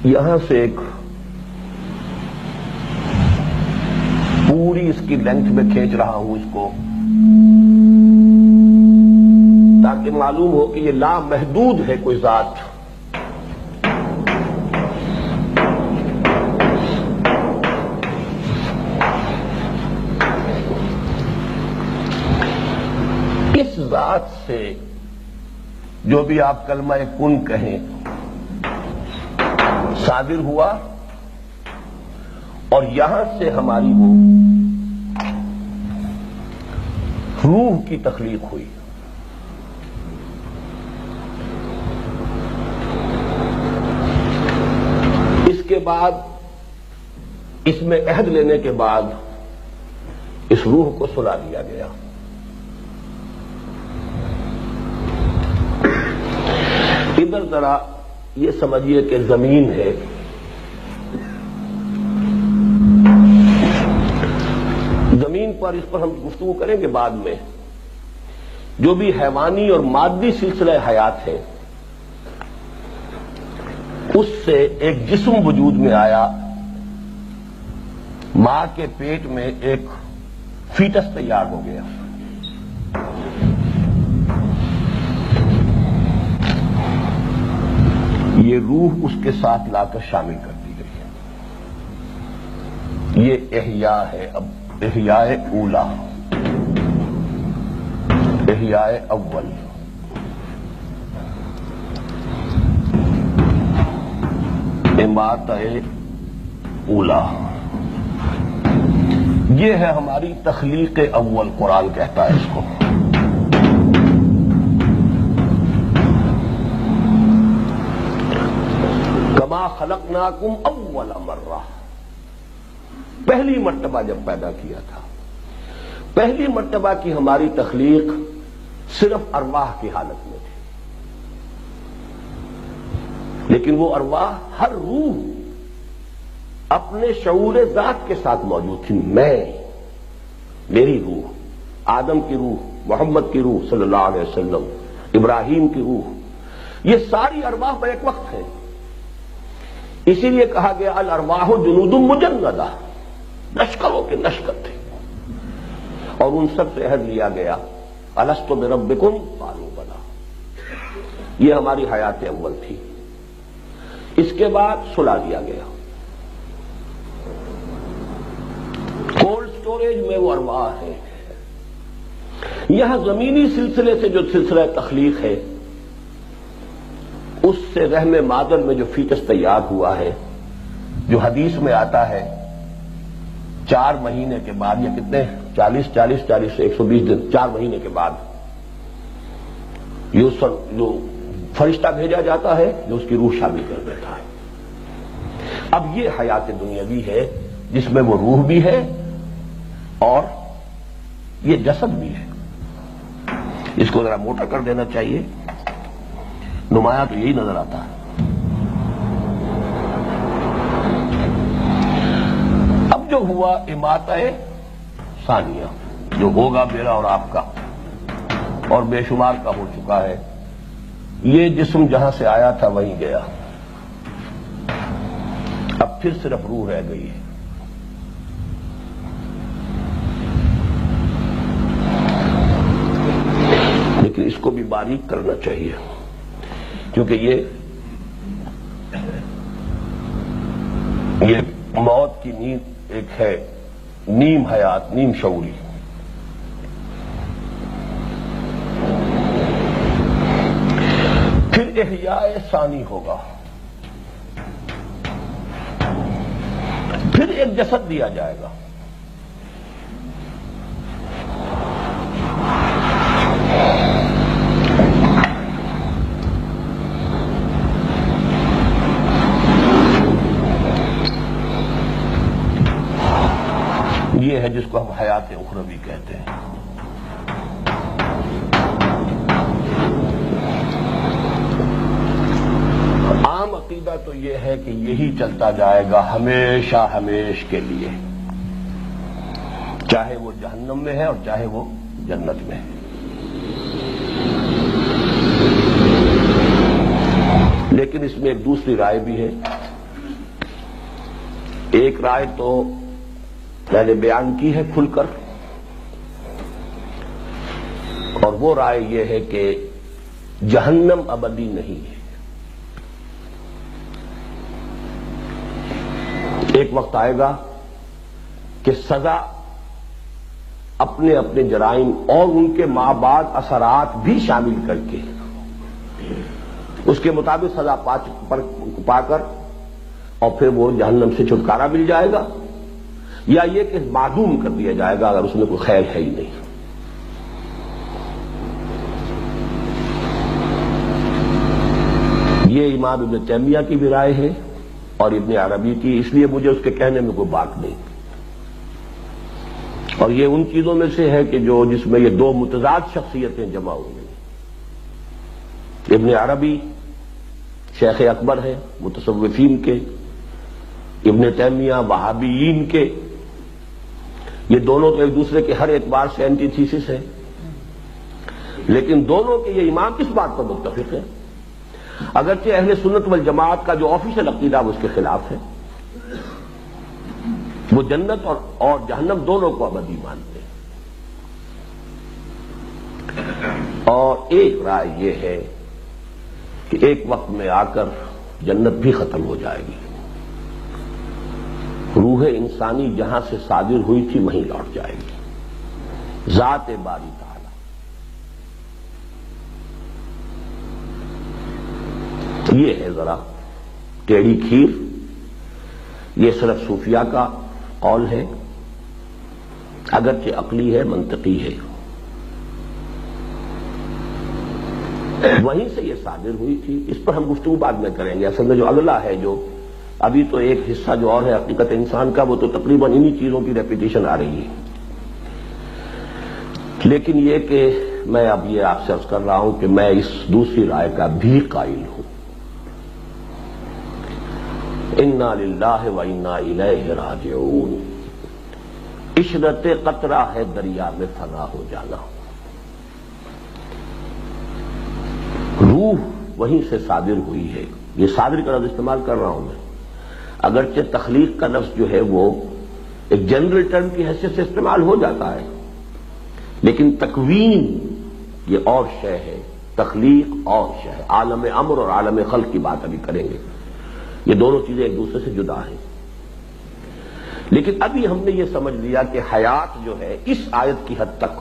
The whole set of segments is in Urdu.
یہاں سے ایک پوری اس کی لینتھ میں کھینچ رہا ہوں اس کو تاکہ معلوم ہو کہ یہ لامحدود ہے کوئی ذات. اس ذات سے جو بھی آپ کلمہ کن کہیں صادر ہوا اور یہاں سے ہماری وہ روح کی تخلیق ہوئی. اس کے بعد اس میں عہد لینے کے بعد اس روح کو سلا دیا گیا. ادھر ذرا یہ سمجھیے کہ زمین ہے، زمین پر اس پر ہم گفتگو کریں گے بعد میں. جو بھی حیوانی اور مادی سلسلہ حیات ہے اس سے ایک جسم وجود میں آیا. ماں کے پیٹ میں ایک فیٹس تیار ہو گیا. یہ روح اس کے ساتھ لا کر شامل کر دی گئی ہے. یہ احیاء ہے. اب احیاء اولا، احیاء اول. اماتہ اولا، یہ ہے ہماری تخلیق اول. قرآن کہتا ہے اس کو. کما خلقناکم اول مرہ، پہلی مرتبہ جب پیدا کیا تھا. پہلی مرتبہ کی ہماری تخلیق صرف ارواح کی حالت میں تھی، لیکن وہ ارواح، ہر روح اپنے شعور ذات کے ساتھ موجود تھی. میں، میری روح، آدم کی روح، محمد کی روح صلی اللہ علیہ وسلم، ابراہیم کی روح، یہ ساری ارواح بیک وقت ہیں. اسی لیے کہا گیا الارواح جنود مجندہ، لشکروں کے لشکر تھے. اور ان سب سے عہد لیا گیا الست بربکم قالوا بلی. یہ ہماری حیات اول تھی. اس کے بعد سلا دیا گیا. کولڈ سٹوریج میں وہ ارواح ہے. یہاں زمینی سلسلے سے جو سلسلہ تخلیق ہے اس سے رحم مادر میں جو فیٹس تیار ہوا ہے، جو حدیث میں آتا ہے 4 مہینے کے بعد، یا کتنے 40 سے 120 دن، 4 مہینے کے بعد جو فرشتہ بھیجا جاتا ہے جو اس کی روح شامل کر دیتا ہے. اب یہ حیات دنیاوی ہے جس میں وہ روح بھی ہے اور یہ جسد بھی ہے. اس کو ذرا موٹا کر دینا چاہیے، نمایاں تو یہی نظر آتا ہے. اب جو ہوا اماتہ ثانیہ، جو ہوگا میرا اور آپ کا اور بے شمار کا ہو چکا ہے. یہ جسم جہاں سے آیا تھا وہیں گیا. اب پھر صرف روح رہ گئی ہے. لیکن اس کو بھی باریک کرنا چاہیے کیونکہ یہ موت کی نیند ایک ہے، نیم حیات، نیم شعوری. پھر احیاء ثانی ہوگا. پھر ایک جسد دیا جائے گا. یہ ہے جس کو ہم حیات اخروی کہتے ہیں. عام عقیدہ تو یہ ہے کہ یہی چلتا جائے گا ہمیشہ ہمیش کے لیے، چاہے وہ جہنم میں ہے اور چاہے وہ جنت میں ہے. لیکن اس میں ایک دوسری رائے بھی ہے. ایک رائے تو میں نے بیان کی ہے کھل کر، اور وہ رائے یہ ہے کہ جہنم ابدی نہیں ہے. ایک وقت آئے گا کہ سزا اپنے اپنے جرائم اور ان کے ماں بعد اثرات بھی شامل کر کے اس کے مطابق سزا پا کر اور پھر وہ جہنم سے چھٹکارا مل جائے گا، یا یہ کہ معدوم کر دیا جائے گا اگر اس میں کوئی خیر ہے ہی نہیں. یہ امام ابن تیمیہ کی بھی رائے ہے اور ابن عربی کی، اس لیے مجھے اس کے کہنے میں کوئی بات نہیں. اور یہ ان چیزوں میں سے ہے کہ جس میں یہ دو متضاد شخصیتیں جمع ہو گئی. ابن عربی شیخ اکبر ہے متصوفین کے، ابن تیمیہ وہابیین کے. یہ دونوں تو ایک دوسرے کے ہر اعتبار سے اینٹی تھیسس ہے، لیکن دونوں کے یہ امام کس بات پر متفق ہیں؟ اگرچہ اہل سنت والجماعت کا جو آفیشل عقیدہ وہ اس کے خلاف ہے، وہ جنت اور جہنم دونوں کو ابدی مانتے ہیں. اور ایک رائے یہ ہے کہ ایک وقت میں آ کر جنت بھی ختم ہو جائے گی، روح انسانی جہاں سے صادر ہوئی تھی وہیں لوٹ جائے گی، ذات باری تعالی. یہ ہے ذرا ٹیڑھی کھیر. یہ صرف صوفیہ کا قول ہے، اگرچہ عقلی ہے، منطقی ہے. وہیں سے یہ صادر ہوئی تھی. اس پر ہم گفتگو بعد میں کریں گے. اصل میں جو اگلا ہے، جو ابھی تو ایک حصہ جو اور ہے حقیقت انسان کا، وہ تو تقریباً انہی چیزوں کی ریپیٹیشن آ رہی ہے. لیکن یہ کہ میں اب یہ آپ سے عرض کر رہا ہوں کہ میں اس دوسری رائے کا بھی قائل ہوں. انا للہ و انا الیہ راجعون. عشرت قطرہ ہے دریا میں فنا ہو جانا. روح وہیں سے صادر ہوئی ہے. یہ صادر کا لفظ استعمال کر رہا ہوں میں، اگرچہ تخلیق کا لفظ جو ہے وہ ایک جنرل ٹرم کی حیثیت سے استعمال ہو جاتا ہے، لیکن تکوین یہ اور شے ہے، تخلیق اور شے ہے. عالم امر اور عالم خلق کی بات ابھی کریں گے. یہ دونوں چیزیں ایک دوسرے سے جدا ہیں. لیکن ابھی ہم نے یہ سمجھ لیا کہ حیات جو ہے اس آیت کی حد تک،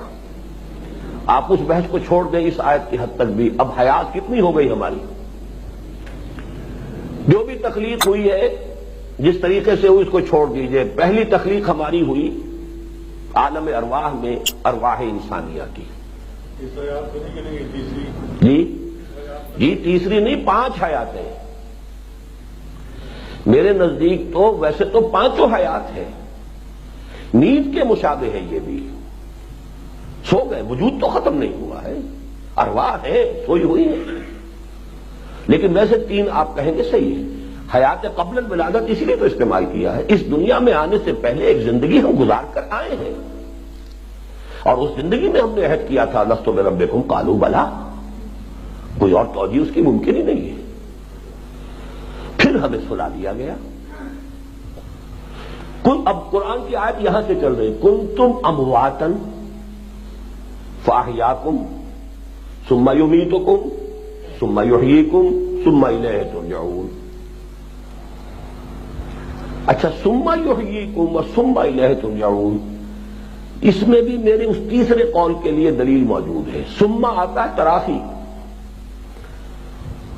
آپ اس بحث کو چھوڑ دیں، اس آیت کی حد تک بھی اب حیات کتنی ہو گئی ہماری. جو بھی تخلیق ہوئی ہے جس طریقے سے ہوئی اس کو چھوڑ دیجئے. پہلی تخلیق ہماری ہوئی عالم ارواح میں، ارواح انسانیہ کی. جی تیسری نہیں، 5 حیاتیں. میرے نزدیک تو ویسے تو 5 حیات ہیں. نیند کے مشابہ ہے یہ بھی. سو گئے، وجود تو ختم نہیں ہوا ہے، ارواح ہے، سوئی ہوئی ہے. لیکن ویسے 3 آپ کہیں گے صحیح ہے. حیات قبل الولادت اسی لیے تو استعمال کیا ہے. اس دنیا میں آنے سے پہلے ایک زندگی ہم گزار کر آئے ہیں، اور اس زندگی میں ہم نے عہد کیا تھا لست بربکم قالوا بلا. کوئی اور توجیہ اس کی ممکن ہی نہیں ہے. پھر ہمیں سلا دیا گیا. اب قرآن کی آیت یہاں سے چل رہی، کنتم امواتا فاحیاکم ثم یمیتکم ثم یحییکم ثم الیہ ترجعون. اچھا، ثم یحییکم و ثم الیہ ترجعون، اس میں بھی میرے اس تیسرے قول کے لیے دلیل موجود ہے. ثم آتا ہے تراخی،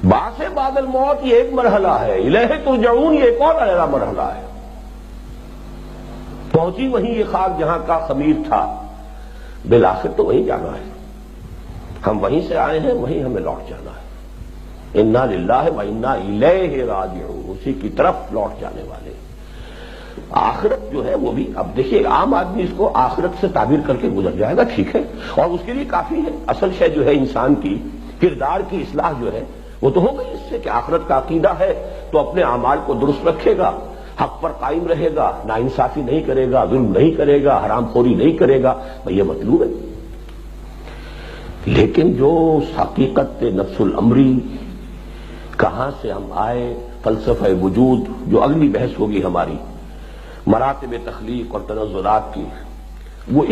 بعث بعد الموت یہ ایک مرحلہ ہے، الیہ ترجعون یہ ایک اور اعلیٰ مرحلہ ہے. پہنچی وہیں یہ خاک جہاں کا خمیر تھا، بالآخر تو وہیں جانا ہے. ہم وہیں سے آئے ہیں، وہیں ہمیں لوٹ جانا ہے. انا للہ و انا الیہ راجعون، اسی کی طرف لوٹ جانے والے. آخرت جو ہے وہ بھی، اب دیکھیے عام آدمی اس کو آخرت سے تعبیر کر کے گزر جائے گا، ٹھیک ہے، اور اس کے لیے کافی ہے. اصل شے جو ہے انسان کی کردار کی اصلاح جو ہے وہ تو ہو گئی اس سے کہ آخرت کا عقیدہ ہے تو اپنے اعمال کو درست رکھے گا، حق پر قائم رہے گا، ناانصافی نہیں کرے گا، ظلم نہیں کرے گا، حرام خوری نہیں کرے گا. یہ مطلوب ہے. لیکن جو حقیقت نفس الامری کہاں سے ہم آئے، فلسفہ وجود جو اگلی بحث ہوگی ہماری، مراتب تخلیق اور تنزلات کی، وہ